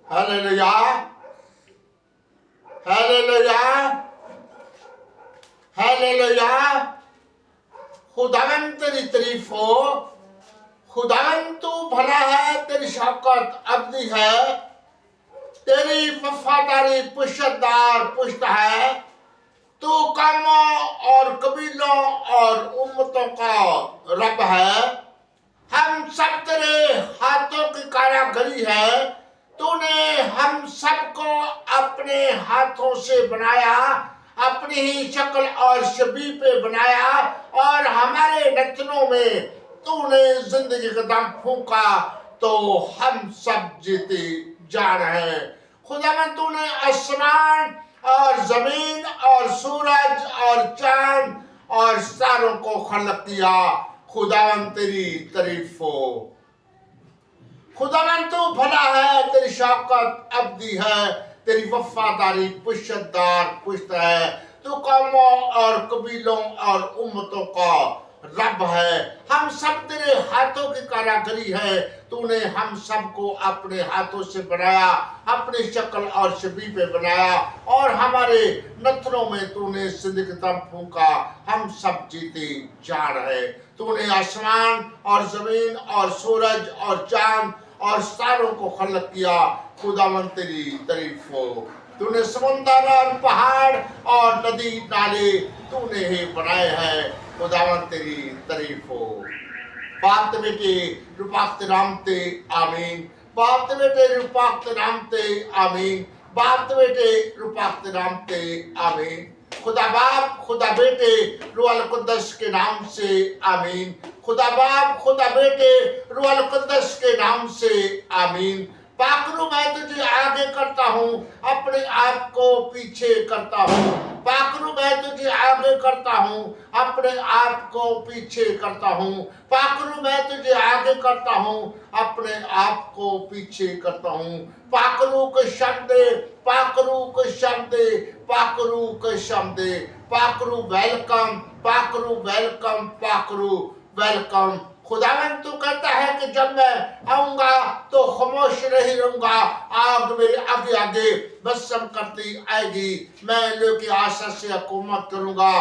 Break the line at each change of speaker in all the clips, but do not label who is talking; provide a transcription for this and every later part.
Hallelujah, hallelujah, hallelujah. खुदावन तेरी तारीफ हो। खुदावन तू भला है, तेरी शौकत अब्दी है, तेरी वफादारी पुश्तदार पुश्त है। तू कौमों और कबीलों और उम्मतों का रब है। हम सब तेरे हाथों की कारीगरी है। तूने हम सबको अपने हाथों से बनाया, अपनी ही शक्ल और शबीह पे बनाया, और हमारे नथनों में तूने जिंदगी का दम फूंका तो हम सब जीते जा रहे हैं। खुदावन तूने आसमान और जमीन और सूरज और चांद और सितारों को खलक किया। खुदावन तेरी तारीफ हो। खुदावन तू भला है, तेरी शौकत अब्दी है, तेरी वफादारी पुश्तदार पुश्त है। तू कौमों और कबीलों और उम्मतों का रब है। हम सब तेरे हाथों की कारीगरी है। तूने हम सबको अपने हाथों से बनाया, अपनी शक्ल और शबीह पे बनाया, और हमारे नथनों में तूने जिंदगी दम फूंका। हम सब जीते जा रहे। तूने आसमान और जमीन और सूरज और चांद और सितारों को खलक किया। खुदावन तेरी तारीफ हो। तूने समुंदर और पहाड़ और नदी नाले तूने ही बनाए हैं। खुदावन तेरी तारीफ हो। बाप बेटे रूपाक्त रामते आमीन। बाप बेटे रूपाक्त रामते आमीन। बाप बेटे रूपाक्त रामते आमीन। खुदा बाप खुदा बेटे रूह अल कुद्दस के नाम से आमीन। खुदा बाप खुदा बेटे रूह अल कुद्दस के नाम से आमीन। पाकरू मैं तुझे आगे करता हूँ, अपने आप को पीछे करता हूँ। पाकरू मैं तुझे आगे करता हूँ, अपने आप को पीछे करता हूँ। पाकरू मैं तुझे आगे करता हूँ, अपने आप को पीछे करता हूँ। पाकरू के शब्द, पाकरू के शब्द, पाकरू के शब्द। पाकरू वेलकम, पाकरू वेलकम, पाकरू वेलकम। खुदावन तू कहता है कि जब मैं आऊंगा तो खामोश नहीं रहूंगा। आग मेरे आगे आगे बसम करती आएगी। मैं लोगों की आशा से हुकूमत करूंगा,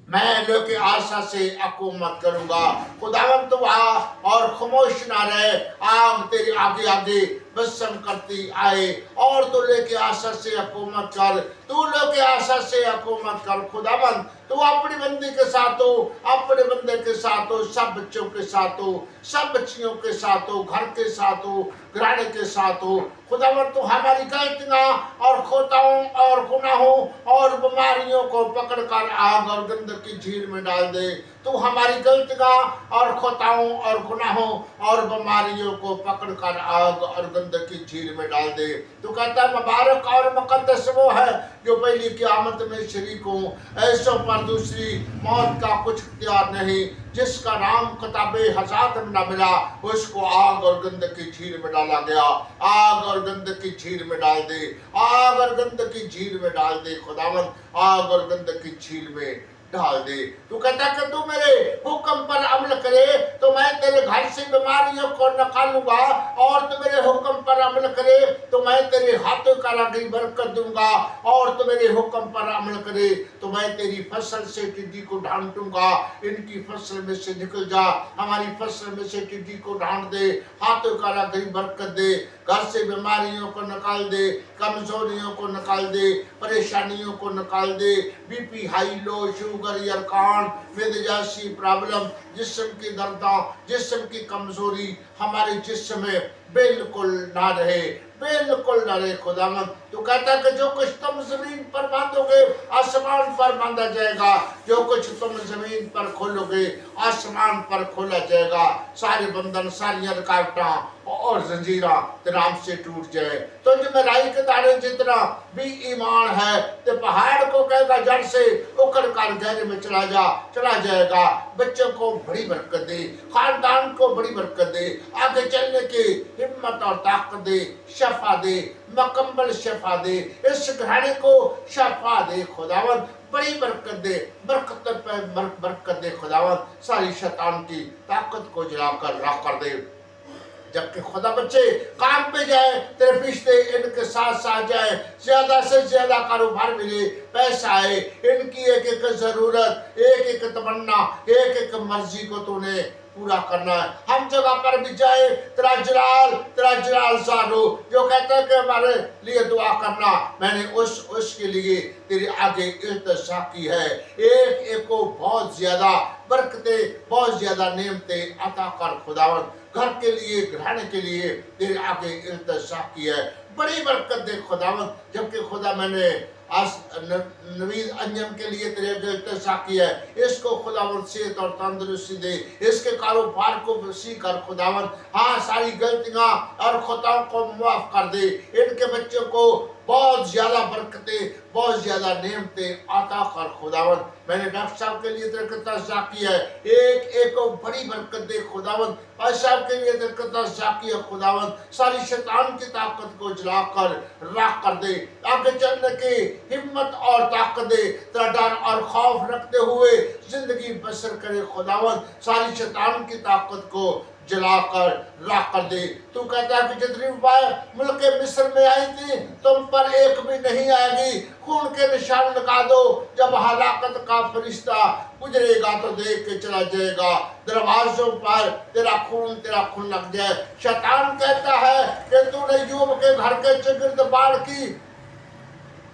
मैं लोगों की आशा से हुकूमत करूंगा। खुदावन तू आ और खामोश ना रहे। आग तेरे आगे आगे बसम करती आए, और तू लेके आशा से हुकूमत कर। तू लोग की आशा से हुकूमत कर। खुदावन तू अपनी बंदी के साथ हो, अपने बंदे के साथ हो, सब बच्चों के साथ हो, सब बच्चियों के साथ हो, घर के साथ हो, घराने के साथ हो। खुदावन तू हमारी गलतियां और खोताओं और गुनाहों और बीमारियों को पकड़कर आग और गंदगी की झील में डाल दे। तू हमारी गलतियां और खोताओं और गुनाहों और बीमारियों को पकड़कर आग और गंदगी की झील में डाल दे। तू कहता है मुबारक और मुकद्दस वो है जो पहली क़यामत में शरीक हो। ऐसों पर दूसरी मौत का कुछ इख्तियार नहीं। जिसका नाम किताबे हयात में न मिला, उसको आग और गंदगी की झील में डाला गया। आग और गंदगी की झील में डाल दे, आग और गंदगी की झील में डाल दे। खुदावन आग और गंदगी की झील में डाल दे। तू कहता कि तू मेरे हुक्म पर अमल करे तो मैं तेरे घर से बीमारियों को निकालूंगा, और तू मेरे हुक्म पर अमल करे तो मैं तेरे हाथों का रागी बरकत दूंगा, और तू मेरे हुक्म पर अमल करे तो मैं तेरी फसल से टिड्डी को ढांटूंगा। इनकी फसल में से निकल जा, हमारी फसल में से टिड्डी को ढांट दे, हाथों का रागी बरकत दे, घर से बीमारियों को निकाल दे, कमजोरियों को निकाल दे, परेशानियों को निकाल दे। बीपी हाई लो, शुगर यरकान में जैसी प्रॉब्लम, जिस्म की दर्दा, जिस्म की कमजोरी हमारे जिस्म में बिल्कुल ना रहे, बिल्कुल ना रहे। खुदावन तू कहता है कि जो कुछ तुम जमीन पर बांधोगे आसमान पर बांधा जाएगा, जो कुछ तुम जमीन पर खोलोगे आसमान पर खोला जाएगा। सारे बंधन, सारी रुकावटें और जंजीरा नाम से टूट जाए। तो जो में राई के दाने जितना भी ईमान है तो पहाड़ को कहेगा जड़ से उखड़ कर गहरे में चला जा, चला जाएगा। बच्चों को बड़ी बरकत दे, खानदान को बड़ी बरकत दे, आगे चलने की हिम्मत और ताकत दे, शफा दे, मुकम्मल शफा दे, इस घराने को शफा दे। खुदावन बड़ी बरकत दे, बरकत पे बरकत दे। खुदावन सारी शैतान की ताकत को जलाकर राख कर दे। जबकि खुदा बच्चे काम पे जाए, तेरे फरिश्ते साथ साथ जाए, ज्यादा से ज्यादा कारोबार मिले, पैसा आए, इनकी एक एक जरूरत, एक एक तमन्ना, एक एक मर्जी को तूने पूरा करना है। हम जगह पर भी जाए, तेरा जलाल सारो जो कहता है कि हमारे लिए दुआ करना, मैंने उसके लिए तेरे आगे इल्तिजा की है। एक एक को बहुत ज्यादा बरकतें, बहुत ज्यादा नेमतें अता कर खुदावन। घर के लिए, घराने के लिए तेरे आगे इल्तिजा की है, बड़ी बरकत दे खुदावन। जबकि खुदा मैंने नवीद अंजम के लिए तेरे आगे इल्तिजा की है, इसको खुदावन सेहत और तंदुरुस्ती दे, इसके कारोबार को वसी कर खुदावन। हाँ, सारी गलतियां और खताओं को माफ कर दे, इनके बच्चों को बहुत ज्यादा बरकतें, बहुत ज्यादा नेमतें अता कर खुदावन। मैंने डॉक्टर साहब के लिए तेरे इल्तिजा की है, एक एक को बड़ी बरकत दे खुदावन। भाई साहब के लिए तेरे इल्तिजा की है खुदावन, सारी शैतान की ताकत को जलाकर राख कर दे, आगे चलने की हिम्मत और ताकत दे, तेरा डर और खौफ रखते हुए जिंदगी बसर करे खुदावन। सारी शैतान की ताकत को जलाकर राख कर दे। तू कहता है कि जितनी मुल्क मिस्र में आई थी, तुम पर एक भी नहीं आएगी। खून के निशान लगा दो, जब हलाकत का फरिश्ता गुजरेगा तो देख के चला जाएगा, दरवाजों पर तेरा खून लग जाए। शैतान कहता है कि तूने यूब के घर के चगिर्द बाढ़ की,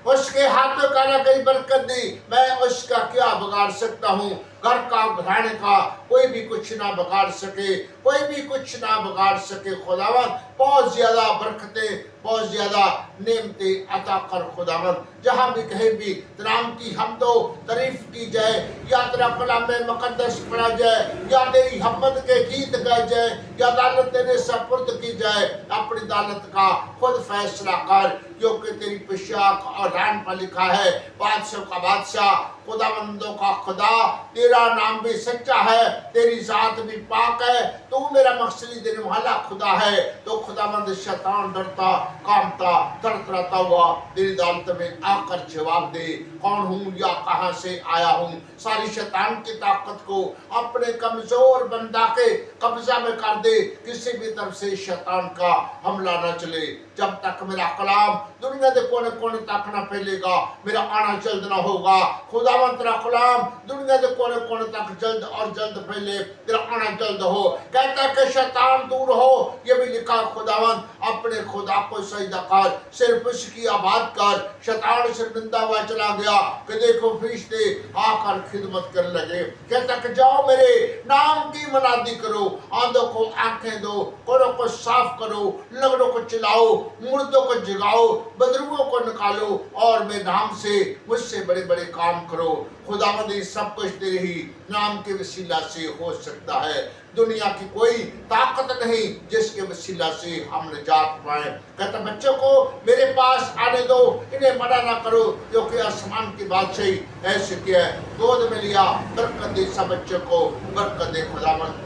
उसके हाथों का ना कहीं बरकत दी, मैं उसका क्या बिगाड़ सकता हूँ। घर का, घराने का कोई भी कुछ ना बिगाड़ सके, कोई भी कुछ ना बिगाड़ सके खुदावन। बहुत ज्यादा बरकतें, बहुत ज्यादा नेमतें अता कर खुदावन। जहाँ भी कहीं भी नाम की हमदो तारीफ की जाए, या तेरा कलाम में मुकद्दस पढ़ा जाए, या तेरी हम्मद के गीत गाए जाए, या अदालत तेरे सपुर्द की जाए, अपनी अदालत का खुद फैसला कर, क्योंकि तेरी पोशाक और रान पर लिखा है, बादशाह का बादशाह, खुदावंदों का खुदा। तेरा नाम भी सच्चा है, तेरी जात भी पाक है, तू मेरा मकसदी देने वाला खुदा है। तो खुदावंद शैतान डरता, कांपता, थरथराता हुआ तेरी अदालत में आकर जवाब दे, कौन हूँ या कहाँ से आया हूँ। सारी शैतान की ताकत को अपने कमजोर बंदा के कब्जा में कर दे, किसी भी तरफ से शैतान का हमला न चले। जब तक मेरा कलाम दुनिया के कोने कोने तक न फैलेगा, मेरा आना जल्द न होगा। खुदावन तेरा कलाम दुनिया के कोने कोने तक जल्द और जल्द फैले, तेरा आना जल्द हो। कहता है कि शैतान दूर हो, ये भी लिखा खुदावन। अपने खुदा को सजदा कर, सिर्फ उसकी आबाद कर। शैतान शर्मिंदा हुआ चला गया कि देखो फरिश्ते आकर खिदमत करने लगे। कहता कि जाओ मेरे नाम की मनादी करो, आंधों को आंखें दो, कोड़ों को साफ करो, लंगड़ों को चिल्लाओ, मुर्दों को जगाओ, बदरुओं को निकालो, और मेरे नाम से मुझसे बड़े बड़े काम करो। खुदावंद सब कुछ तेरे ही नाम के वसीला से हो सकता है। दुनिया की कोई ताकत नहीं जिसके वसीला से हम निजात पाए। कहता बच्चों को मेरे पास आने दो, इन्हें मना ना करो, क्योंकि आसमान की बादशाही ऐसे किया है। गोद में लिया, बरकत दे सब बच्चों को, बरकत दे खुदावंद।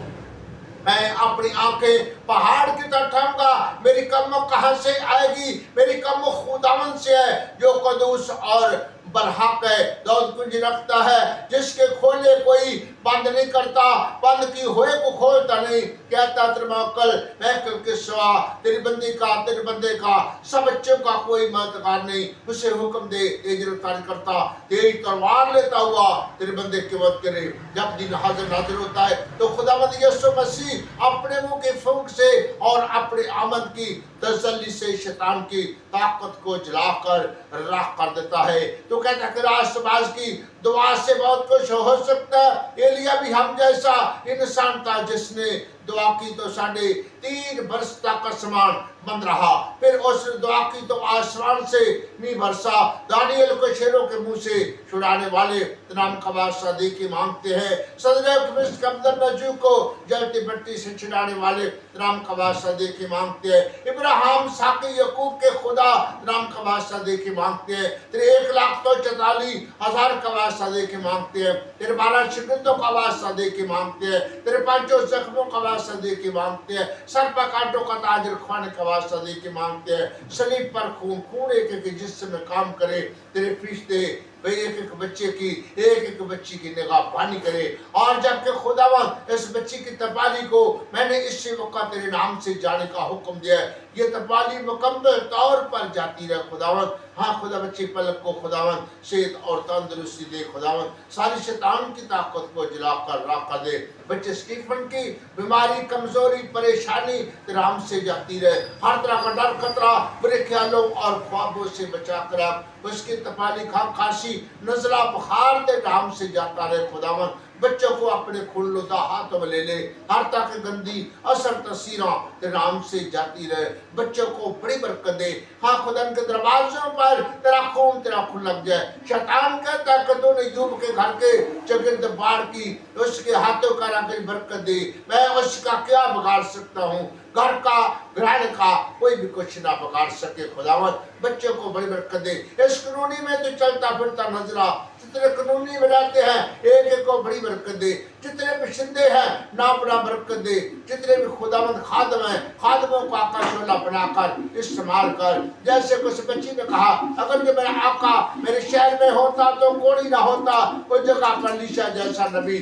मैं अपनी आंखें पहाड़ की तरफ उठाऊंगा, मेरी कम कहां से आएगी? मेरी कम खुदावन से है जो कदूस और बरहक है, दाऊद कुंजी रखता है, जिसके खोले कोई बंद नहीं करता, बंद की हुए को खोलता नहीं। कहता त्रिमक्कल महकल के सिवा तेरी बंदे का सब बच्चों का कोई मददगार नहीं। उसे हुक्म दे, तेज रफ्तारी करता, तेरी तलवार लेता हुआ तेरे बंदे की मदद करे। जब दिन हाजिर नाजिर होता है तो खुदावंद यीशु मसीह अपने मुंह की फूंक से और अपने आमद की तसल्ली से शैतान की ताकत को जलाकर राख कर देता है। तो कहता है कि राष्ट्रवाद की दुआ से बहुत कुछ हो सकता है। एलिया भी हम जैसा इंसान था जिसने दुआ की तो 3.5 वर्ष तक आसमान बंद रहा, फिर उसने दुआ की तो आसमान से नहीं बरसा। दानियल को शेरों के मुंह से छुड़ाने वाले नाम का बादशाह देखी मांगते हैं। सदरक मिस्र अब्दुल को जलती भट्टी से छुड़ाने वाले नाम का बादशाह देखी मांगते हैं। इब्राहिम साकी यकूब के खुदा नाम का बादशाह देखी मांगते हैं। तेरे 1,44,000 का बादशाह देखी मांगते हैं। तेरे 12 शिकंतों का बादशाह देखी मांगते हैं। तेरे 5 जख्मों का बादशाह देखी मांगते हैं। सर पर कांटों का ताज रखवाने का बादशाह देखी मांगते हैं। सलीब पर खून एक एक जिस्म में काम करे। तेरे फरिश्ते भाई एक एक बच्चे की, एक एक बच्ची की निगाह पानी करे। और जबकि खुदावन इस बच्ची की तपाली को मैंने इसी वक्त तेरे नाम से जाने का हुक्म दिया है, ये तपाली मुकम्मल तौर पर जाती रहे खुदावन। हाँ खुदा, बच्चे पलक को खुदावन सेहत और तंदुरुस्ती दे खुदावन, सारी शैतान की ताकत को जला कर राख कर दे। बच्चे स्टीफन की बीमारी, कमजोरी, परेशानी तेरे नाम से जाती रहे, हर तरह का डर खतरा बुरे ख्यालों और ख्वाबों से बचा कर रख। उसकी तपाली, खांसी, नजला, बुखार तेरे नाम से जाता रहे खुदावन। बच्चों को अपने खुल्लुदा हाथों में ले ले, हर तरह की गंदी असर तस्वीरें तेरे नाम से जाती रहे। बच्चों को बड़ी बरकत दे। हाँ खुदा, के दरवाजों पर तेरा खून, तेरा खून लग जाए। शैतान कहता है कि तूने यूब के घर के चगिर्द बाढ़ की, उसके हाथों का रागिर बरकत दे। मैं उसका क्या बिगाड़ सकता हूँ? घर का, घराने का कोई भी कुछ ना बिगाड़ सके खुदावन। बच्चों को बड़ी बरकत दे। इस कॉलोनी में तो चलता फिरता नजर आ, जितने कानूनी बनाते हैं एक एक को बड़ी बरकत दे। जितने बशिंदे हैं ना बड़ा बरकत दे। जितने भी खुदावंद खादम हैं, खादमों को आका शोला बनाकर इस्तेमाल कर। जैसे कुछ बच्ची ने कहा, अगर ये मेरा आका मेरे शहर में होता तो कोई ना होता, उस जगह पर लीशा जैसा नबी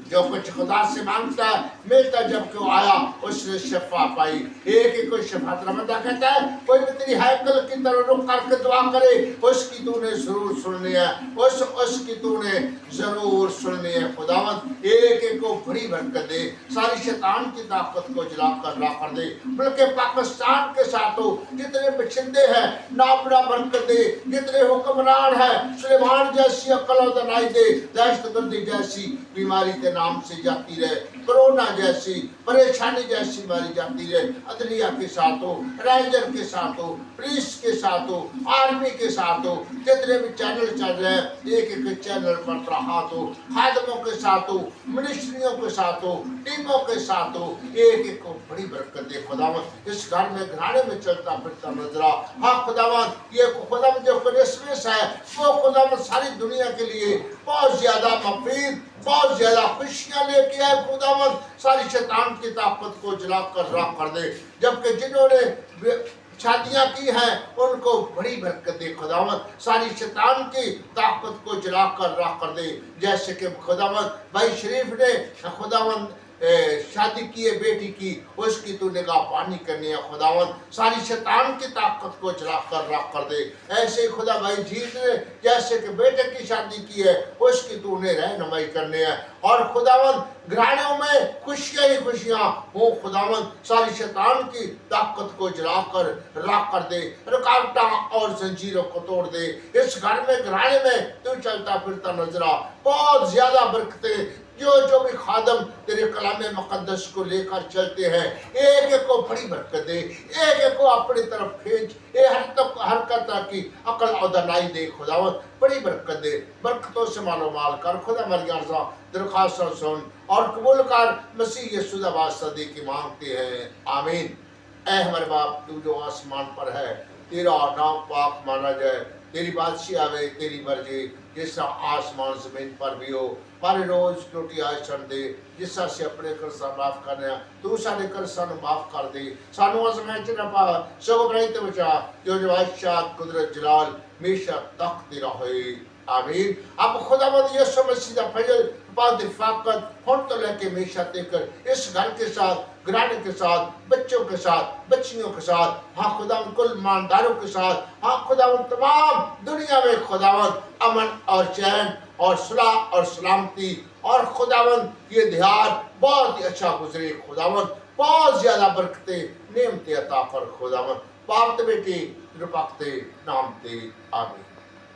जो कुछ खुदा से मांगता मिलता, जबकि वो आया उसने शफा पाई। एक एक को शफा रमदा कहता है, कोई भी तेरी हैकल की तरफ रुक करके दुआ करे, उसकी तूने जरूर सुननी है, उसकी तूने जरूर सुननी है खुदावंद। एक एक को बड़ी बरकत दे, सारी शैतान की ताकत को जला कर ला कर दे। बल्कि पाकिस्तान के साथ हो जितने बशिंदे हैं ना बड़ा बरकत दे। जितने हुक्मरान हैं सुलेमान जैसी अक्ल और दनाई दे। दहशतगर्दी जैसी बीमारी के नाम से जाती रहे, कोरोना जैसी परेशानी जैसी बीमारी जाती रहे। अदलिया के साथ हो, रेंजर के साथ हो, पुलिस के साथ हो, आर्मी के साथ हो, जितने भी चैनल चल रहे हैं एक एक चैनल पर हाथ हो, खादमों के साथ हो, मिनिस्ट्रियों के साथ हो, टीमों के साथ हो। एक एक को बड़ी बरकत दे खुदावंद। इस घर में, घराने में चलता फिरता नजर आ। हाँ खुदावंद, ये खुदावंद जो क्रिसमस है वो खुदावंद सारी दुनिया के लिए बहुत ज्यादा मफीद, बहुत ज्यादा खुशियां लेके आए खुदावंद। सारी शैतान की ताकत को जला कर राख कर दे। जबकि जिन्होंने शादियां की हैं उनको बड़ी बरकत दे खुदावंद। सारी शैतान की ताकत को जला कर राख कर दे। जैसे कि खुदावंद भाई शरीफ ने खुदावंद शादी की है बेटी की, उसकी तू निगाह पानी करनी है खुदावंद। सारी शैतान की ताकत को जला कर राख कर दे। ऐसे ही खुदा भाई जीत ने जैसे कि बेटे की शादी की है, उसकी तूने रहनुमाई करनी है। और खुदावंद घरानों में खुशियां ही खुशियां हो खुदावंद। सारी शैतान की ताकत को जला कर राख कर दे, रुकावटां और जंजीरों को तोड़ दे। इस घर में, घराने में तू चलता फिरता नजर आ। बहुत ज्यादा बरकतें जो भी खादम तेरे कलाम मुकद्दस को लेकर चलते हैं, एक एक को बड़ी बरकत दे। एक एक को अपनी तरफ खींच। हर तरह की अकल और दानाई दे खुदावंद। बड़ी बरकत दे। बरकतों से मालो माल कर खुदा। हमारी अर्ज़ा दरख्वास्त सुन और कबूल कर। मसीह यीशु दा वास्ता दे के मांगते हैं, आमीन। ऐ हमारे बाप, तू जो आसमान पर है, तेरा नाम पाक माना जाए, तेरी बादशाही आवे, तेरी मर्जी जिसका आसमान जमीन पर भी हो। पर रोज रोटी आज सन दे, जिसका से अपने कर्जा माफ करने, तू सारे कर सानू माफ कर दे। सानू आजमाइश च ना पा, सगों बुराई तो बचा। जो बादशाह कुदरत जलाल हमेशा तक तेरा होए, आमीन। अब खुदावंद यीशु मसीह दा फजल बाद रिफाकत हुन तो लेके हमेशा तक इस घर के साथ, घराने के साथ, बच्चों के साथ, बच्चियों के साथ, हाँ खुदावंद कुल ईमानदारों के साथ, हाँ खुदावंद तमाम दुनिया में खुदावंद अमन और चैन और सुलह और सलामती और खुदावंद ये ध्यान बहुत ही अच्छा गुजरे खुदावंद। बहुत ज्यादा बरकतें नेमतें अता कर खुदावंद। बाप ते बेटी निरपकते नाम ते, आमीन।